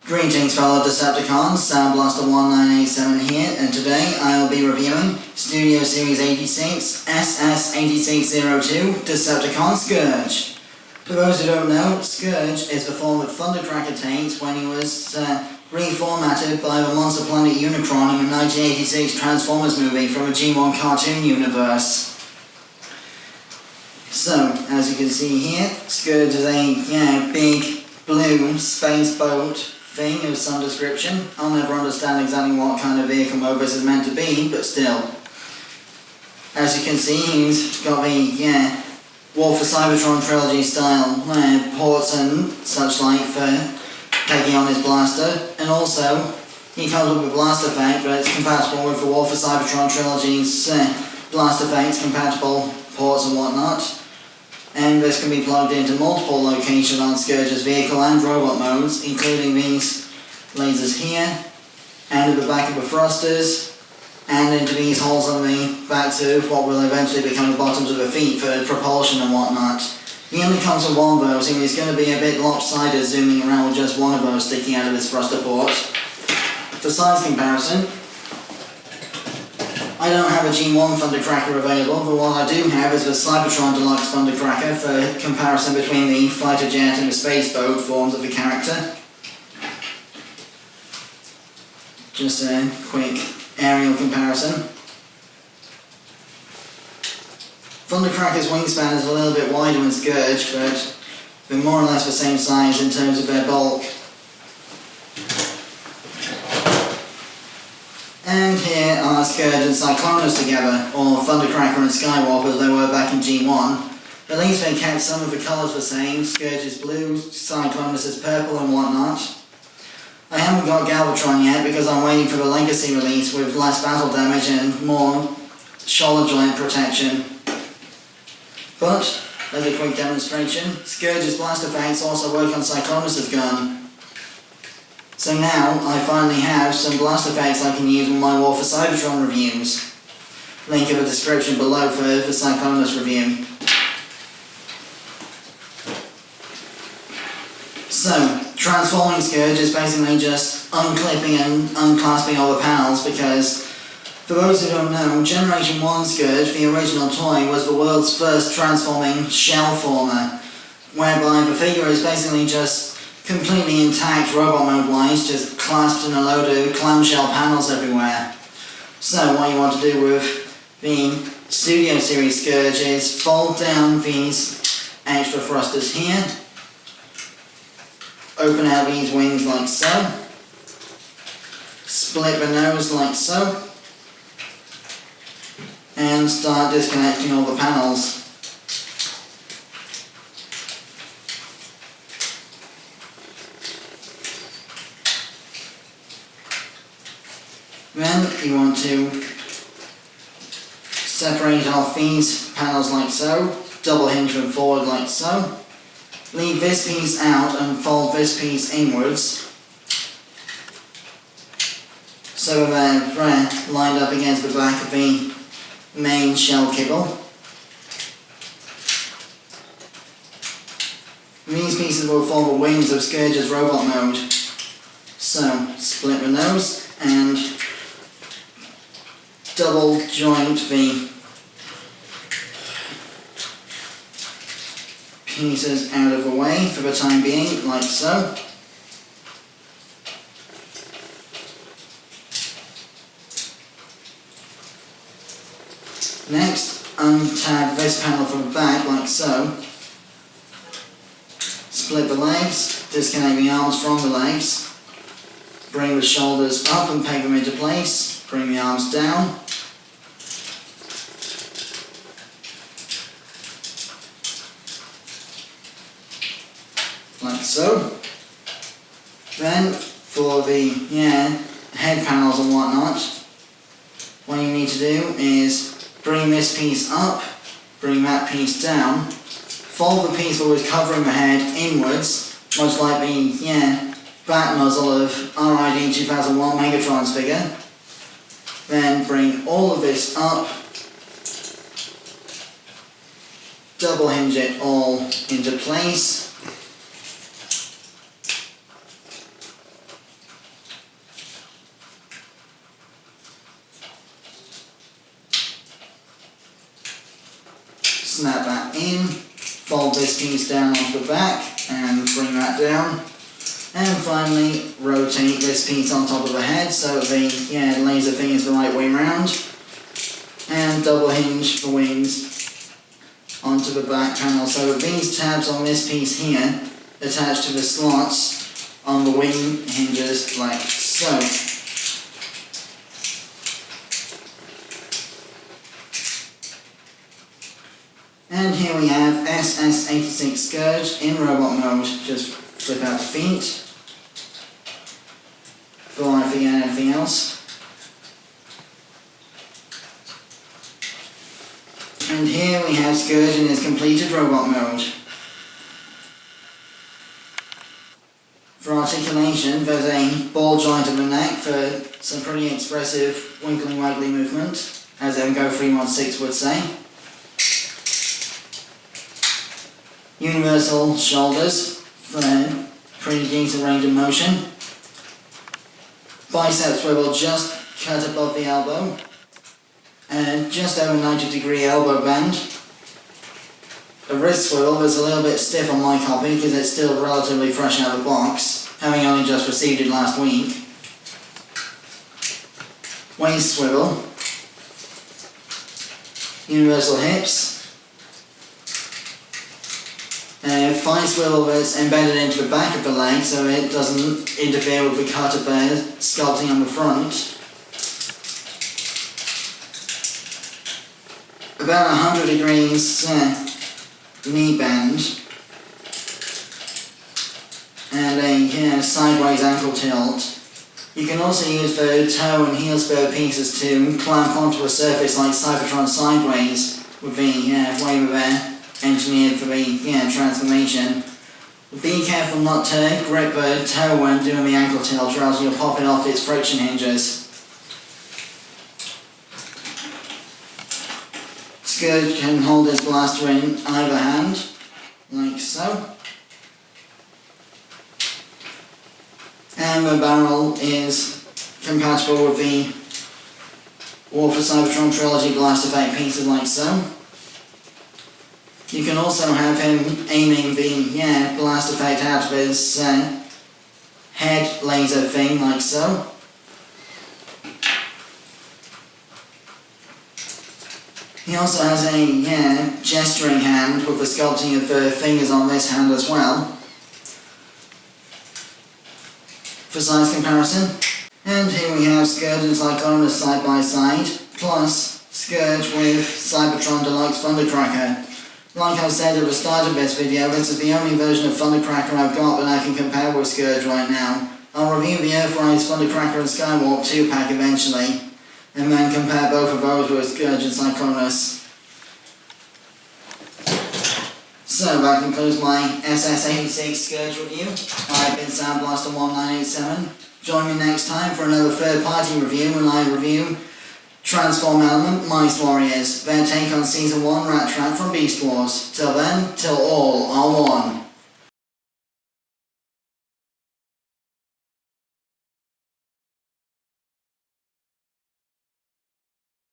Greetings fellow Decepticons, Sound Blaster 1987 here, and today I will be reviewing Studio Series 86 SS8602 Decepticon Scourge. For those who don't know, Scourge is the form that Thundercracker takes when he was reformatted by the monster planet Unicron in the 1986 Transformers movie from a G1 cartoon universe. So, as you can see here, Scourge is a big blue space boat thing of some description. I'll never understand exactly what kind of vehicle mode this is meant to be, but still. As you can see, he's got the War for Cybertron trilogy style ports and such like for taking on his blaster, and also he comes with a blast effect that's compatible with the War for Cybertron trilogy's blast effects, compatible ports and whatnot. And this can be plugged into multiple locations on Scourge's vehicle and robot modes, including these lasers here, and at the back of the thrusters, and into these holes on the backs of what will eventually become the bottoms of the feet for propulsion and whatnot. He only comes with one of those, and he's going to be a bit lopsided zooming around with just one of those sticking out of his thruster port. For size comparison, I don't have a G1 Thundercracker available, but what I do have is the Cybertron Deluxe Thundercracker for comparison between the fighter jet and the space boat forms of the character. Just a quick aerial comparison. Thundercracker's wingspan is a little bit wider than Scourge, but they're more or less the same size in terms of their bulk. And here are Scourge and Cyclonus together, or Thundercracker and Skywarp as they were back in G1. At least they kept some of the colours the same. Scourge is blue, Cyclonus is purple and whatnot. I haven't got Galvatron yet because I'm waiting for the Legacy release with less battle damage and more shoulder joint protection. But, as a quick demonstration, Scourge's blast effects also work on Cyclonus' gun. So now, I finally have some blast effects I can use in my War for Cybertron reviews. Link in the description below for the Cyclonus review. So, transforming Scourge is basically just unclipping and unclasping all the panels because, for those who don't know, Generation 1 Scourge, the original toy, was the world's first transforming shell former, whereby the figure is basically just completely intact robot mode wise, just clasped in a load of clamshell panels everywhere. So what you want to do with the Studio Series Scourge is fold down these extra thrusters here, open out these wings like so, split the nose like so, and start disconnecting all the panels. Then you want to separate off these panels like so, double hinge them forward like so, leave this piece out and fold this piece inwards so they're lined up against the back of the main shell kibble. These pieces will form the wings of Scourge's robot mode. So, split the nose and double joint the pieces out of the way for the time being, like so. Next, untab this panel from the back, like so. Split the legs, disconnect the arms from the legs, bring the shoulders up and peg them into place, bring the arms down. Like so. Then, for the head panels and whatnot, what you need to do is bring this piece up, bring that piece down, fold the piece that was covering the head inwards, much like the bat muzzle of RID 2001 Megatron's figure. Then bring all of this up, double hinge it all into place, fold this piece down onto the back and bring that down. And finally rotate this piece on top of the head so the laser thing is the right way round. And double hinge the wings onto the back panel. So these tabs on this piece here attach to the slots on the wing hinges like so. And here we have SS86 Scourge in robot mode. Just flip out the feet before I forget anything else. And here we have Scourge in his completed robot mode. For articulation, there's a ball joint in the neck for some pretty expressive wiggly waggly movement, as MGO 316 would say. Universal shoulders for pretty decent range of motion. Bicep swivel just cut above the elbow. And just over 90-degree elbow bend. The wrist swivel is a little bit stiff on my copy because it's still relatively fresh out of the box, having only just received it last week. Waist swivel. Universal hips. Thigh swivel that's embedded into the back of the leg so it doesn't interfere with the cut of the sculpting on the front. About 100 degrees knee bend and a sideways ankle tilt. You can also use the toe and heel spur pieces to clamp onto a surface like Cybertron sideways with the way they're engineered for the transformation. Be careful not to grip the toe when doing the ankle tilt or else you'll pop it off its friction hinges. Scourge can hold his blaster in either hand, like so. And the barrel is compatible with the War for Cybertron Trilogy blast effect pieces like so. You can also have him aiming the blast effect out of his head laser thing like so. He also has a gesturing hand with the sculpting of the fingers on this hand as well. For size comparison. And here we have Scourge and Cyclonus side by side, plus Scourge with Cybertron Deluxe Thundercracker. Like I said at the start of this video, this is the only version of Thundercracker I've got that I can compare with Scourge right now. I'll review the Earthrise Thundercracker and Skywalk 2-pack eventually, and then compare both of those with Scourge and Cyclonus. So that concludes my SS86 Scourge review. I've been Soundblaster1987. Join me next time for another third-party review when I review Transform Element Mice Warriors, their take on Season 1 Rat Trap from Beast Wars. Till then, till all are one.